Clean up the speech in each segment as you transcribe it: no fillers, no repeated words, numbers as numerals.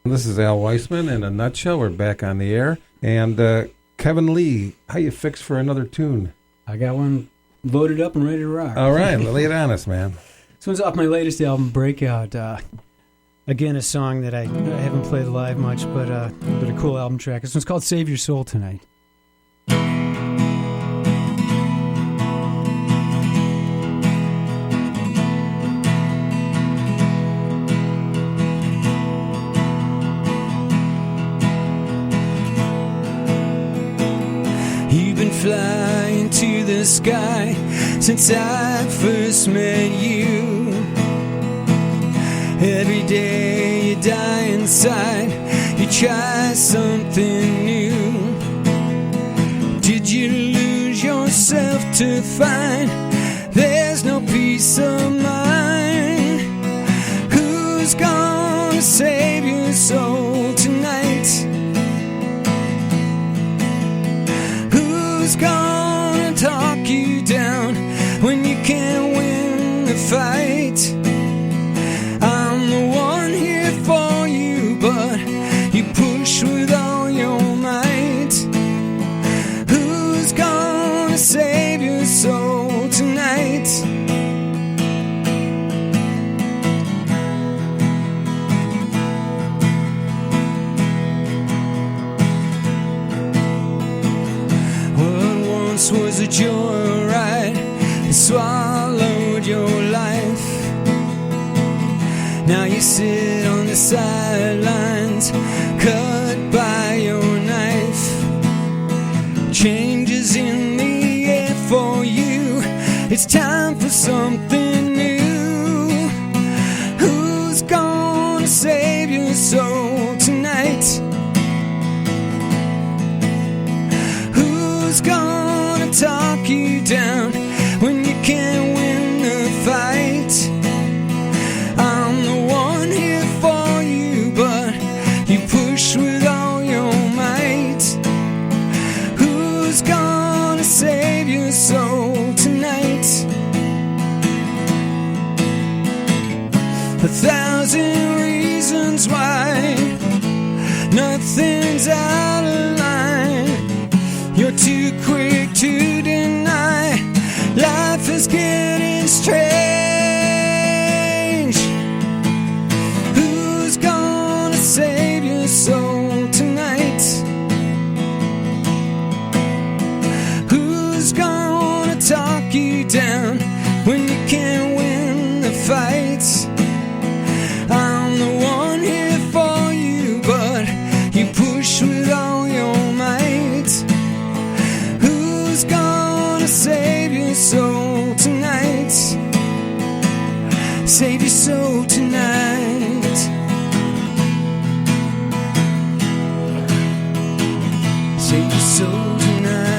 This is Al Weissman in a nutshell. We're back on the air. And Kevin Lee, how you fixed for another tune? I got one loaded up and ready to rock. All right, lay it on us, man. This one's off my latest album, Breakout. Again, a song that I haven't played live much, but a cool album track. This one's called Save Your Soul Tonight. Flying to the sky since I first met you. Every day you die inside, you try something new. Did you lose yourself to find there's no peace of mind? Who's gonna save your soul tonight? Who's gonna talk you down when you can't win the fight? I'm the one here for you, but you push with all your might. Who's gonna save your soul tonight? Was a joyride that swallowed your life. Now you sit on the sidelines, cut by your knife. Changes in the air for you, it's time for something new. Who's gonna save your soul tonight? Who's gonna talk you down when you can't win the fight? I'm the one here for you, but you push with all your might. Who's gonna save your soul tonight? 1,000 reasons why nothing's out of line. You're too quick to deny life is getting strange. Who's gonna save your soul tonight? Who's gonna talk you down when you can't win the fight? I'm the one here for you, but you push with all your might. Who's gonna save your soul tonight? Save your soul tonight. Save your soul tonight.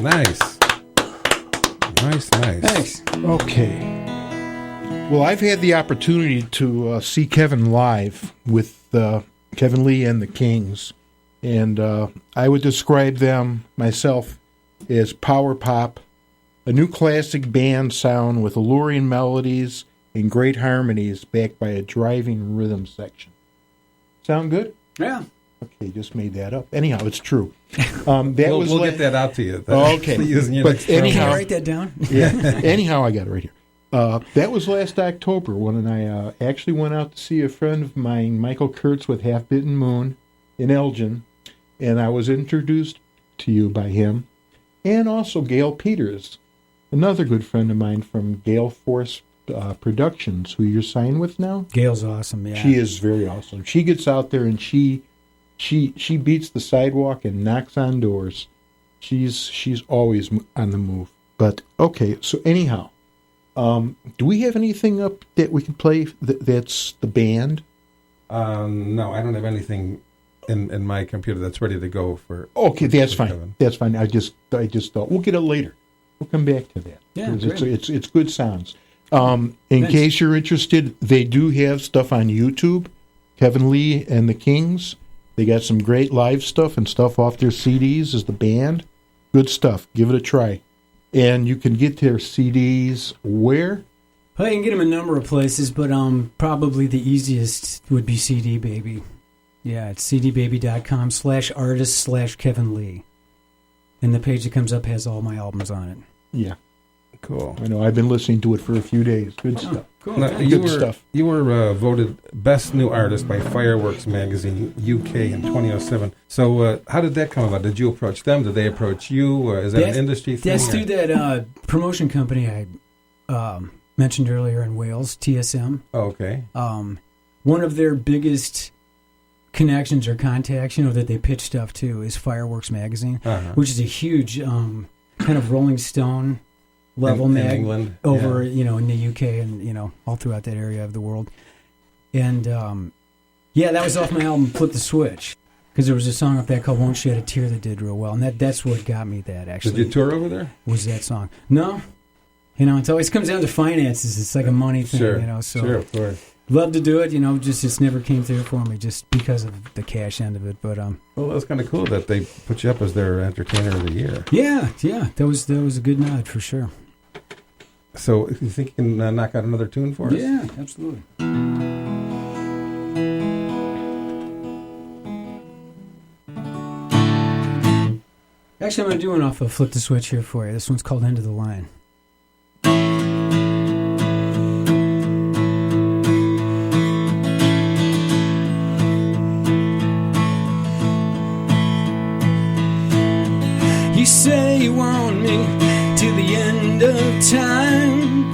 Nice. Nice. Thanks. Okay. Well, I've had the opportunity to see Kevin live with Kevin Lee and the Kings, and I would describe them myself as power pop, a new classic band sound with alluring melodies and great harmonies backed by a driving rhythm section. Sound good? Yeah. Okay, just made that up. Anyhow, it's true. We'll get that out to you. Okay. But anyhow, Can you write that down? Yeah. Anyhow, I got it right here. That was last October when I actually went out to see a friend of mine, Michael Kurtz with Half Bitten Moon in Elgin, and I was introduced to you by him, and also Gail Peters, another good friend of mine from Gale Force Productions, who you're signed with now. Gail's awesome, yeah. She is very awesome. She gets out there and she beats the sidewalk and knocks on doors. She's always on the move. But okay, so anyhow, do we have anything up that we can play that's the band? No, I don't have anything in my computer that's ready to go for. Okay, that's fine. Kevin. That's fine. I just thought we'll get it later. We'll come back to that. Yeah, it's good sounds. In case you're interested, they do have stuff on YouTube. Kevin Lee and the Kings. They got some great live stuff and stuff off their CDs as the band. Good stuff. Give it a try. And you can get their CDs where? Well, you can get them a number of places, but probably the easiest would be CD Baby. Yeah, it's cdbaby.com/artist/Kevin Lee. And the page that comes up has all my albums on it. Yeah. Cool. I know. I've been listening to it for a few days. Good stuff. Cool. Now, you were voted Best New Artist by Fireworks Magazine UK in 2007. So how did that come about? Did you approach them? Did they approach you? Is that an industry thing? That's through that promotion company I mentioned earlier in Wales, TSM. Oh, okay. One of their biggest connections or contacts, that they pitch stuff to is Fireworks Magazine, which is a huge kind of Rolling Stone level in mag England, over, in the UK and, all throughout that area of the world. And, that was off my album Flip the Switch, because there was a song off that called Won't Shed a Tear that did real well, and that's what got me that, actually. Did you tour over there? Was that song. No. It always comes down to finances. It's like a money thing, Sure. so. Sure, of course. Love to do it, just it's never came through for me just because of the cash end of it. But Well, that's kind of cool that they put you up as their Entertainer of the Year. yeah, that was a good nod for sure. So you think you can knock out another tune for us? Yeah, absolutely. Actually, I'm going to do one off of Flip the Switch here for you. This one's called End of the Line. You say you want me till the end of time.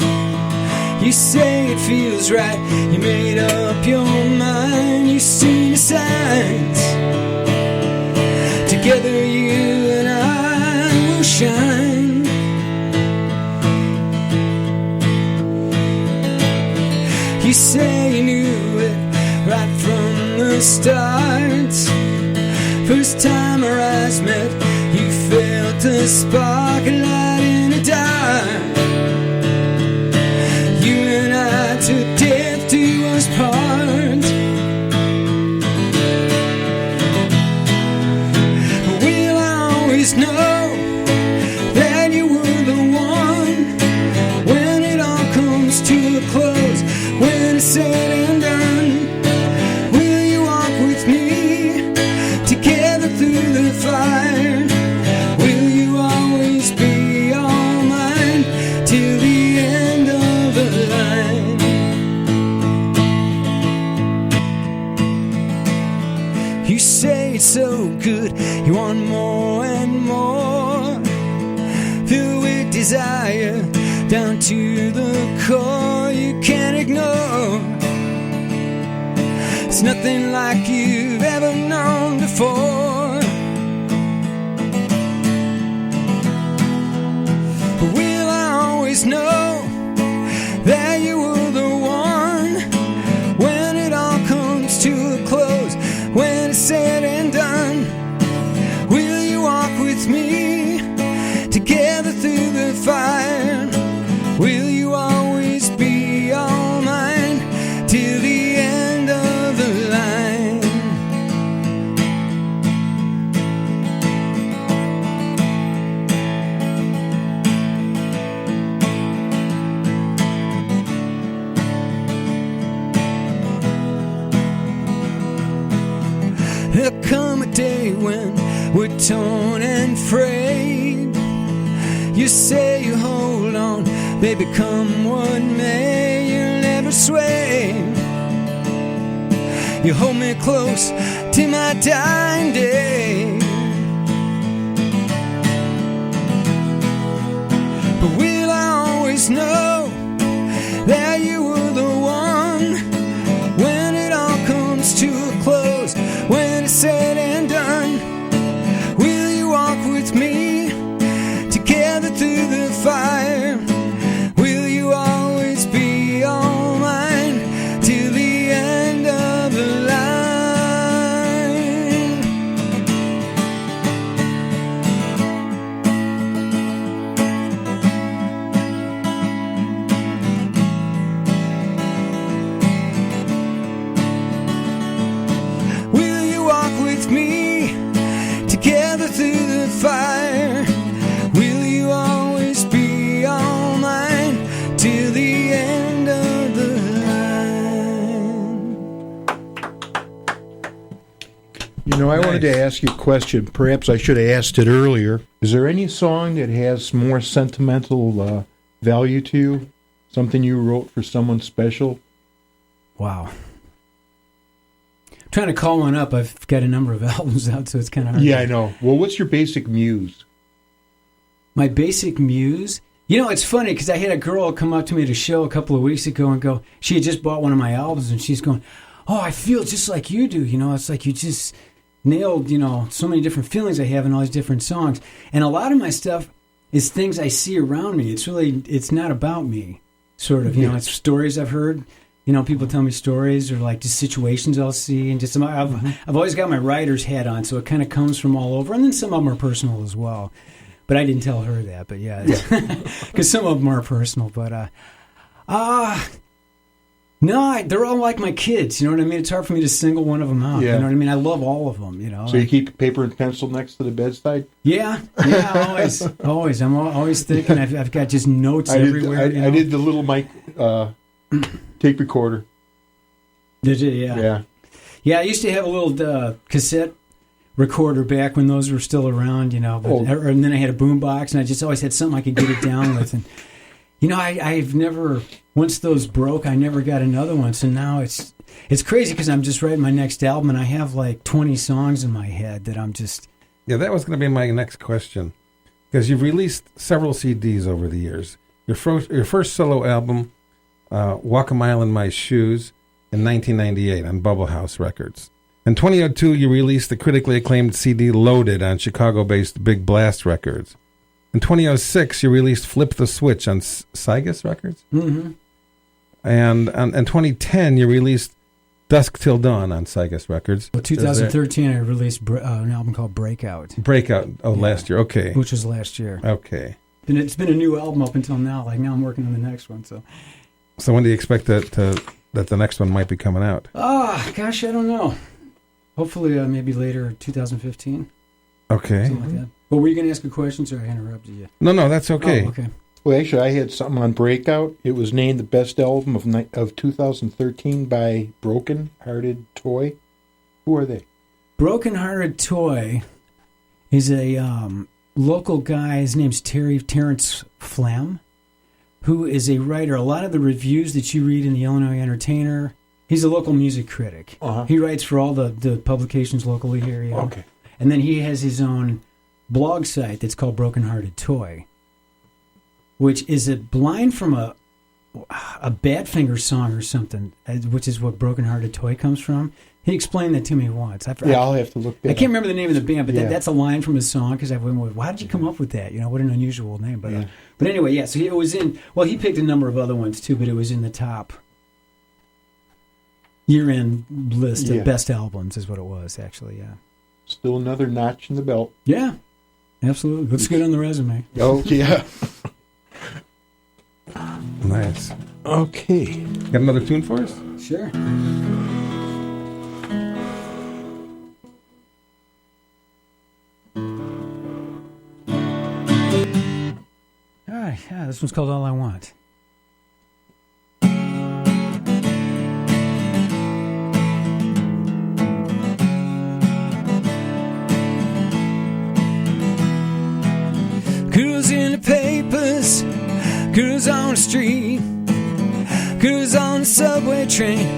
You say it feels right. You made up your mind. You see the signs. Together you and I will shine. You say you knew it right from the start. First time our eyes met, you felt a spark, a light in the dark. You and I took death do us part. Will I always know that you were the one? When it all comes to a close, when it's said and done, will you walk with me together through the fire? Will you always be all mine till the end of the line? You say it's so good, you want more and more, filled with desire down to the core. You can't ignore. It's nothing like you've ever known before. But will I always know that you were the one? When it all comes to a close, when it's said and done, will you walk with me together through the fire? Will you always be all mine till the end of the line? There'll come a day when we're torn and frayed. You say you hold on, baby, come what may, you'll never sway. You hold me close to my dying day. But will I always know that you were the one? When it all comes to a close, when it's said and done, will you walk with me together through the fire? Will you always be all mine till the end of the line? I wanted to ask you a question. Perhaps I should have asked it earlier. Is there any song that has more sentimental value to you? Something you wrote for someone special? Wow. I'm trying to call one up. I've got a number of albums out, so it's kind of hard. Yeah, I know. Well, what's your basic muse? My basic muse? It's funny because I had a girl come up to me at a show a couple of weeks ago and go, she had just bought one of my albums, and she's going, oh, I feel just like you do. It's like you just nailed, so many different feelings I have in all these different songs. And a lot of my stuff is things I see around me. It's not about me, sort of. It's stories I've heard. People tell me stories or like just situations I'll see. And just I've always got my writer's hat on, so it kind of comes from all over. And then some of them are personal as well. But I didn't tell her that, but yeah. Because some of them are personal. But, no, they're all like my kids. You know what I mean? It's hard for me to single one of them out. Yeah. You know what I mean? I love all of them, So you keep paper and pencil next to the bedside? Yeah, always. I'm always thinking. I've got just notes everywhere. I did the little mic tape recorder. Did you? Yeah. Yeah. Yeah, I used to have a little cassette recorder back when those were still around, and then I had a boombox, and I just always had something I could get it down with. And, I've never, once those broke, I never got another one. So now it's crazy because I'm just writing my next album, and I have like 20 songs in my head that I'm just... Yeah, that was going to be my next question. Because you've released several CDs over the years. Your first solo album, Walk a Mile in My Shoes, in 1998 on Bubble House Records. In 2002, you released the critically acclaimed CD Loaded on Chicago-based Big Blast Records. In 2006, you released Flip the Switch on Cygus Records. Mm-hmm. And in 2010, you released Dusk Till Dawn on Cygus Records. Well, 2013, I released an album called Breakout. Last year, okay. Which was last year. Okay. And it's been a new album up until now. Like, now I'm working on the next one, so... So when do you expect that the next one might be coming out? Gosh, I don't know. Hopefully, maybe later, 2015. Okay. Something like that. Well, were you going to ask a question? Sorry, I interrupted you. No, that's okay. Oh, okay. Well, actually, I had something on Breakout. It was named the best album of 2013 by Broken Hearted Toy. Who are they? Broken Hearted Toy is a local guy. His name's Terrence Flam, who is a writer. A lot of the reviews that you read in the Illinois Entertainer, he's a local music critic. Uh-huh. He writes for all the publications locally here. Okay. And then he has his own blog site that's called Broken Hearted Toy, which is a line from a Badfinger song or something, which is what Broken Hearted Toy comes from. He explained that to me once. I'll have to look that I can't remember the name of the band, but Yeah. that's a line from his song, because I went, why did you come up with that? What an unusual name. But anyway, yeah, so it was in, well, he picked a number of other ones too, but it was in the top year-end list of best albums is what it was, actually, yeah. Still another notch in the belt. Yeah, absolutely. Looks good on the resume. Oh, yeah. Nice. Okay. Got another tune for us? Sure. All right, yeah, this one's called All I Want. Girls in the papers, girls on the street, girls on the subway train,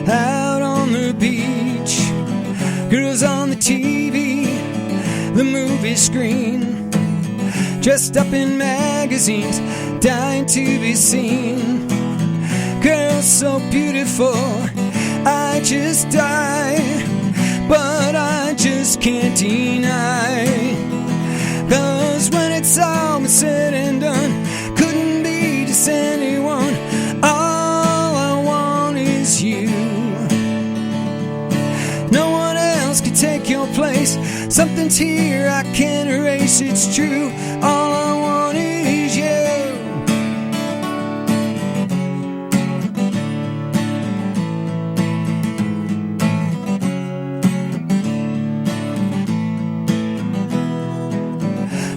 out on the beach, girls on the TV, the movie screen, dressed up in magazines, dying to be seen. Girls so beautiful, I just die, but I just can't deny. 'Cause when it's all been said and done, couldn't be just anyone. All I want is you. No one else can take your place. Something's here I can't erase, it's true. All I want is you.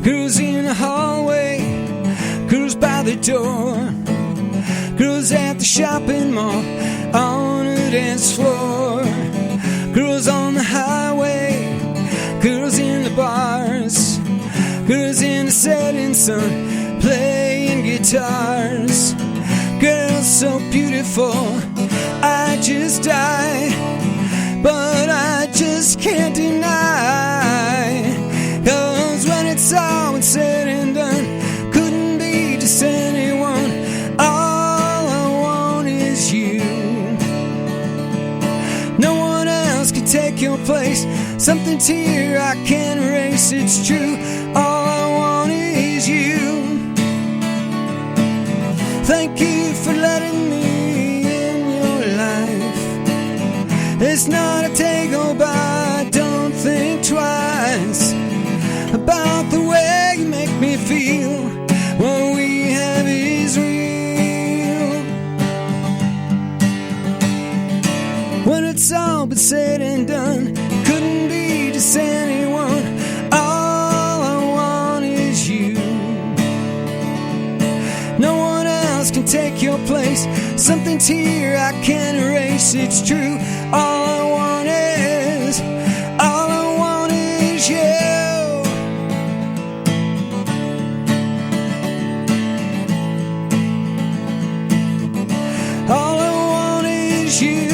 Girls in the hallway, girls by the door, girls at the shopping mall, on the dance floor, girls on the highway, setting sun, playing guitars. Girl so beautiful, I just die, but I just can't deny. 'Cause when it's all said and done, couldn't be just anyone. All I want is you. No one else can take your place. Something's here I can't erase, it's true. All I want is you. Thank you for letting me in your life. It's not a take or buy, don't think twice about the way you make me feel. What we have is real. When it's all but said and done, couldn't be just anyone. All I want is you. No one else can take your place. Something's here I can't erase, it's true. All I want is you. All I want is you.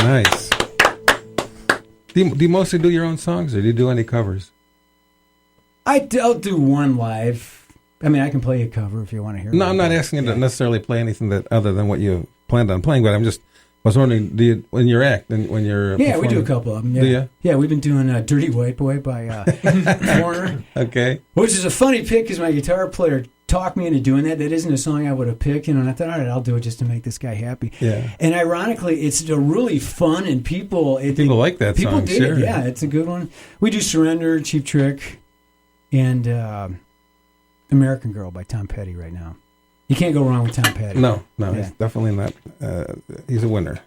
Nice. Do you mostly do your own songs, or do you do any covers? I'll do one live. I mean, I can play a cover if you want to hear it. No, I'm not asking you to necessarily play anything that other than what you planned on playing, but was wondering, do you, when you're Yeah, we do a couple of them. Yeah. Do you? Yeah, we've been doing Dirty White Boy by Foreigner. Okay. Which is a funny pick because my guitar player talked me into doing that. That isn't a song I would have picked, and I thought, all right, I'll do it just to make this guy happy. Yeah. And ironically, it's a really fun, and people like that people song. dig Sure. it. Yeah, it's a good one. We do Surrender, Cheap Trick, and American Girl by Tom Petty right now. You can't go wrong with Tom Petty. No, Yeah. he's definitely not. He's a winner.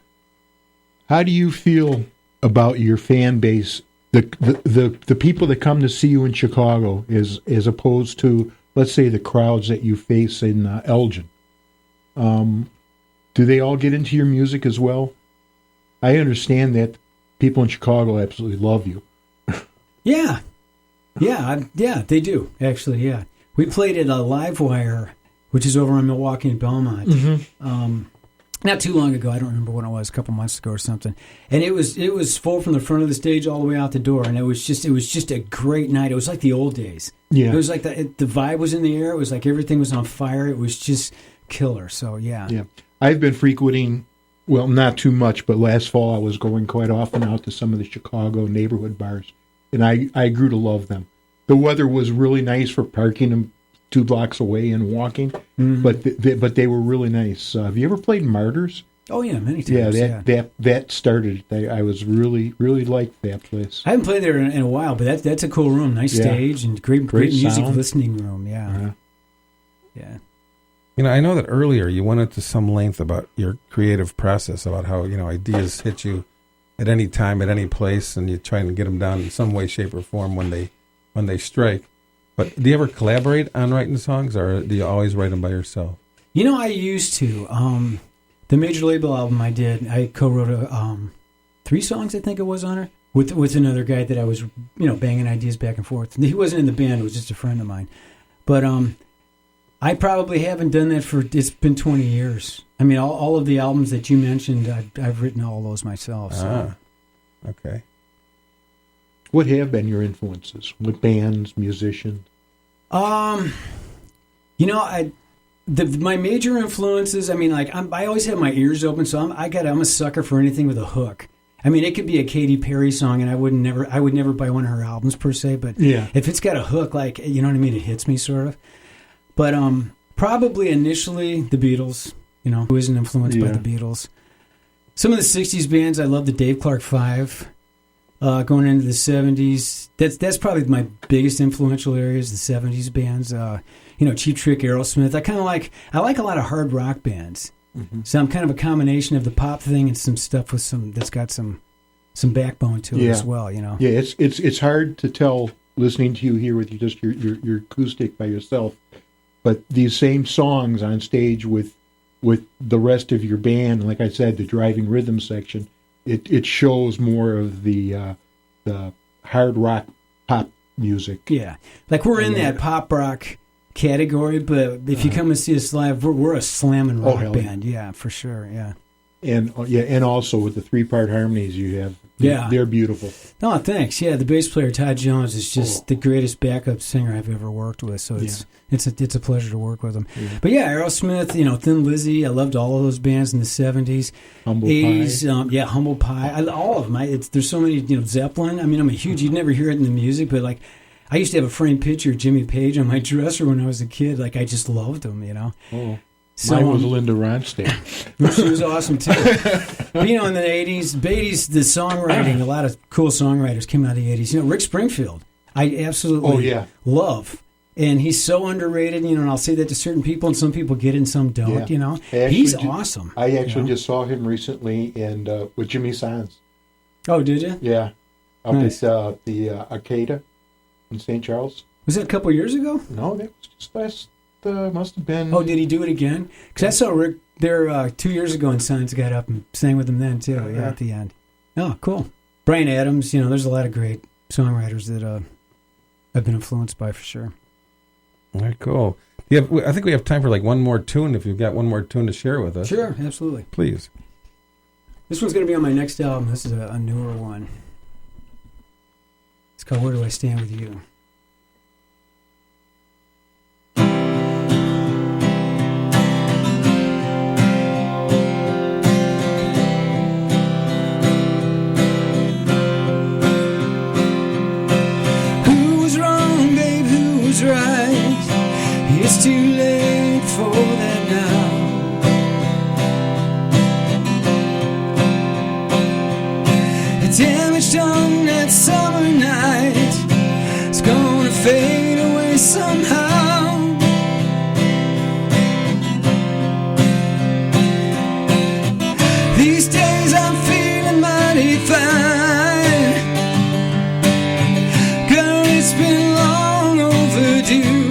How do you feel about your fan base, the people that come to see you in Chicago, as opposed to, let's say, the crowds that you face in Elgin? Do they all get into your music as well? I understand that people in Chicago absolutely love you. Yeah, they do actually. Yeah, we played at a Livewire, which is over on Milwaukee and Belmont. Mm-hmm. Not too long ago. I don't remember when it was, a couple months ago or something. And it was full from the front of the stage all the way out the door, and it was just a great night. It was like the old days. Yeah, it was like the vibe was in the air. It was like everything was on fire. It was just killer. So yeah. I've been frequenting, well, not too much, but last fall I was going quite often out to some of the Chicago neighborhood bars, and I grew to love them. The weather was really nice for parking them 2 blocks away and walking, but they were really nice. Have you ever played Martyrs? Oh yeah, many times. That started. I was really liked that place. I haven't played there in a while, but that's a cool room, nice stage, and great music sound. listening room. Yeah. You know, I know that earlier you went into some length about your creative process, about how, ideas hit you at any time, at any place, and you try and get them down in some way, shape, or form when they strike. But do you ever collaborate on writing songs, or do you always write them by yourself? I used to. The major label album I did, I co-wrote 3 songs, I think it was, on it, with another guy that I was, banging ideas back and forth. He wasn't in the band; it was just a friend of mine. But I probably haven't done that it's been 20 years. I mean, all of the albums that you mentioned, I've written all those myself. So. Okay. What have been your influences? What bands, musicians? My major influences. I mean, I always have my ears open, so I'm a sucker for anything with a hook. I mean, it could be a Katy Perry song, and I would never buy one of her albums per se. But if it's got a hook, you know what I mean, it hits me sort of. But probably initially the Beatles. Who isn't influenced by the Beatles? Some of the '60s bands, I love the Dave Clark Five. Going into the '70s, that's probably my biggest influential areas. The '70s bands, Cheap Trick, Aerosmith. I like a lot of hard rock bands. Mm-hmm. So I'm kind of a combination of the pop thing and some stuff with that's got some backbone to it as well. Yeah, it's hard to tell listening to you here with just your acoustic by yourself. but these same songs on stage with the rest of your band, like I said, the driving rhythm section, it shows more of the hard rock pop music. Yeah, like we're in that pop rock category, but if you come and see us live, we're a slammin' rock band. Yeah, for sure. Yeah. And also with the 3-part harmonies you have. Yeah. They're beautiful. Oh, thanks. Yeah, the bass player, Todd Jones, is just the greatest backup singer I've ever worked with. So it's a pleasure to work with him. Yeah. But yeah, Aerosmith, Thin Lizzy, I loved all of those bands in the 70s. Humble 80s, Pie. Humble Pie. All of them. There's so many, Zeppelin. I mean, I'm a huge, you'd never hear it in the music, but like, I used to have a framed picture of Jimmy Page on my dresser when I was a kid. Like, I just loved him, Oh. So, mine was Linda Ronstadt. She was awesome, too. But, in the 80s, the songwriting, a lot of cool songwriters came out of the 80s. Rick Springfield, I absolutely love. And he's so underrated, and I'll say that to certain people, and some people get it and some don't, He's awesome. I actually just saw him recently with Jimmy Sands. Oh, did you? Yeah. Up at the Arcada in St. Charles. Was that a couple years ago? No, that was just last... must have been. Oh, did he do it again? Because I saw Rick there 2 years ago, and Science got up and sang with him then too. At the end. Oh, cool. Bryan Adams. There's a lot of great songwriters that I've been influenced by for sure. All right, cool. I think we have time for like one more tune. If you've got one more tune to share with us, sure, absolutely. Please. This one's going to be on my next album. This is a newer one. It's called "Where Do I Stand with You." Right, it's too late for that now. The damage done that summer night is gonna fade away somehow. These days I'm feeling mighty fine. Girl, it's been long overdue.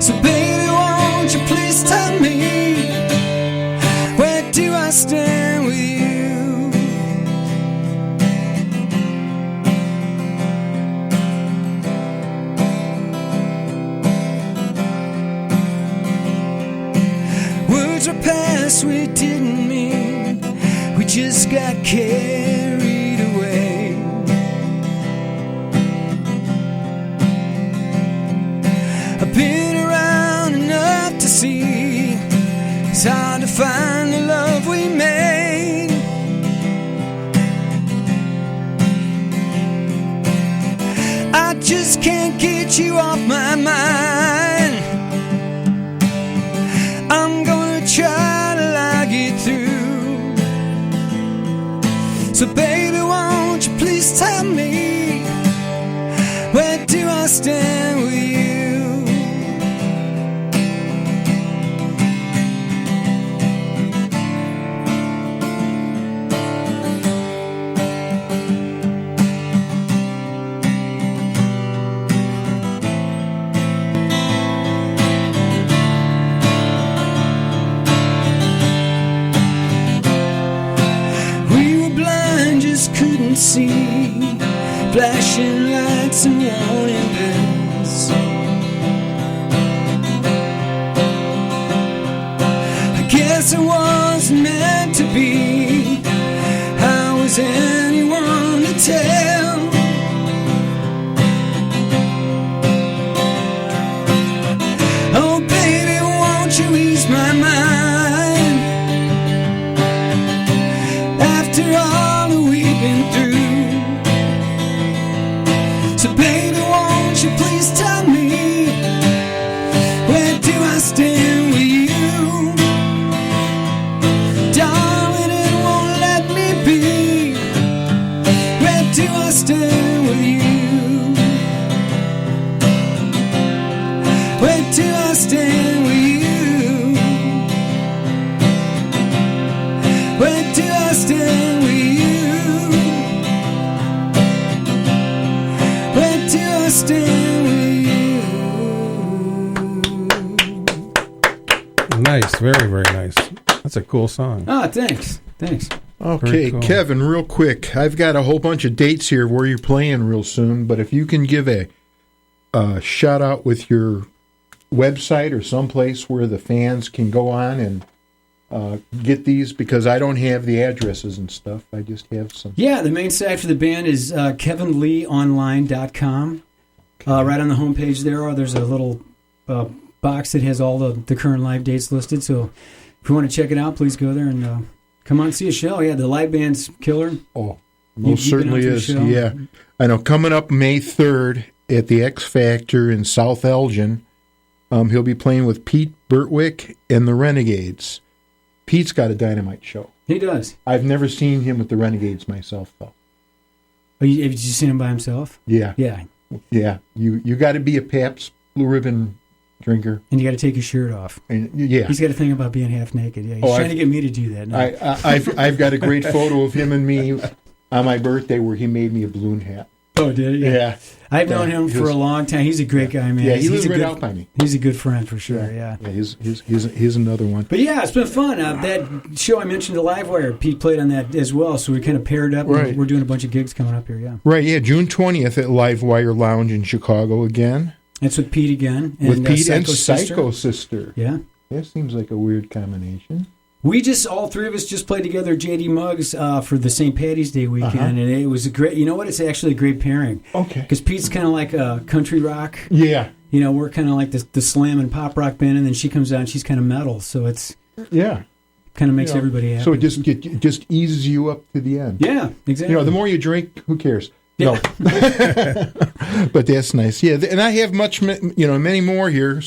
So baby, won't you please tell me, where do I stand with you? Words were past we didn't mean, we just got carried away. I've been around enough to see it's hard to find the love we made. I just can't get you off my mind. I'm gonna try to lie it through. So baby, won't you please tell me, where do I stand with you? Couldn't see flashing lights and warning bells. I guess it wasn't meant to be. How was anyone to tell? Oh baby, won't you ease my mind? After all we've been through. So baby, won't you please tell me, where do I stand with you? Darling, it won't let me be. Where do I stand with you? Where do I stand with you? Where do I stand with you? Where do I stand with you? very, very nice. That's a cool song. Oh, thanks. Okay, cool. Kevin, real quick. I've got a whole bunch of dates here where you're playing real soon, but if you can give a shout out with your website or someplace where the fans can go on and get these, because I don't have the addresses and stuff. I just have some. Yeah, the main site for the band is kevinleeonline.com. Right on the homepage there's a little box that has all the current live dates listed. So if you want to check it out, please go there and come on and see a show. Yeah, the live band's killer. Oh, most certainly been out to a is. show? Yeah. I know. Coming up May 3rd at the X Factor in South Elgin, he'll be playing with Pete Burtwick and the Renegades. Pete's got a dynamite show. He does. I've never seen him with the Renegades myself, though. Oh, have you seen him by himself? Yeah. Yeah. Yeah. You got to be a Pabst Blue Ribbon drinker. And you got to take his shirt off. And yeah. He's got a thing about being half naked. Yeah, he's trying to get me to do that now. I've got a great photo of him and me on my birthday where he made me a balloon hat. Oh, did he? Yeah. I've known him for a long time. He's a great guy, man. Yeah, he lives he's right out by me. He's a good friend for sure. Yeah. Yeah, he's another one. But yeah, it's been fun. That show I mentioned, the Livewire, Pete played on that as well. So we kind of paired up. Right. And we're doing a bunch of gigs coming up here. Yeah. Right. Yeah. June 20th at Livewire Lounge in Chicago again. It's with Pete again. And, With Pete and Psycho Psycho Sister. Yeah. That seems like a weird combination. We all three of us just played together at JD Muggs for the St. Patty's Day weekend, and it was a great. You know what? It's actually a great pairing. Okay. Because Pete's kind of like a country rock. Yeah. You know, we're kind of like the slam and pop rock band, and then she comes out and she's kind of metal, so it's kind of makes everybody happy. So it just eases you up to the end. Yeah, exactly. You know, the more you drink, who cares? Yeah. No. But that's nice. Yeah, and I have many more here.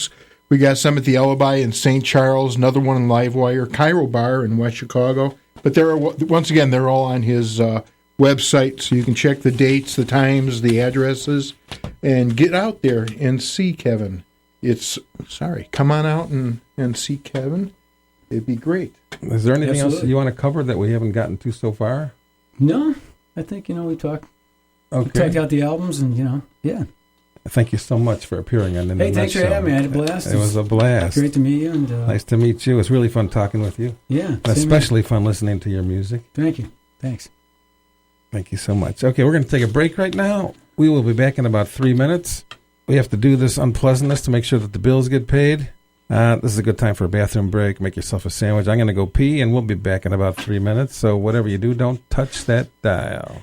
We got some at the Alibi in St. Charles, another one in Livewire, Cairo Bar in West Chicago. But they're all on his website, so you can check the dates, the times, the addresses, and get out there and see Kevin. Come on out and see Kevin. It'd be great. Is there anything else Absolutely. you want to cover that we haven't gotten to so far? No, I think, we talked out the albums and, yeah. Thank you so much for appearing on the Hey, thanks for having me. I had a blast. It was a blast. Great to meet you. And, nice to meet you. It was really fun talking with you. Yeah. And especially fun listening to your music. Thank you. Thanks. Thank you so much. Okay, we're going to take a break right now. We will be back in about 3 minutes. We have to do this unpleasantness to make sure that the bills get paid. This is a good time for a bathroom break. Make yourself a sandwich. I'm going to go pee, and we'll be back in about 3 minutes. So whatever you do, don't touch that dial.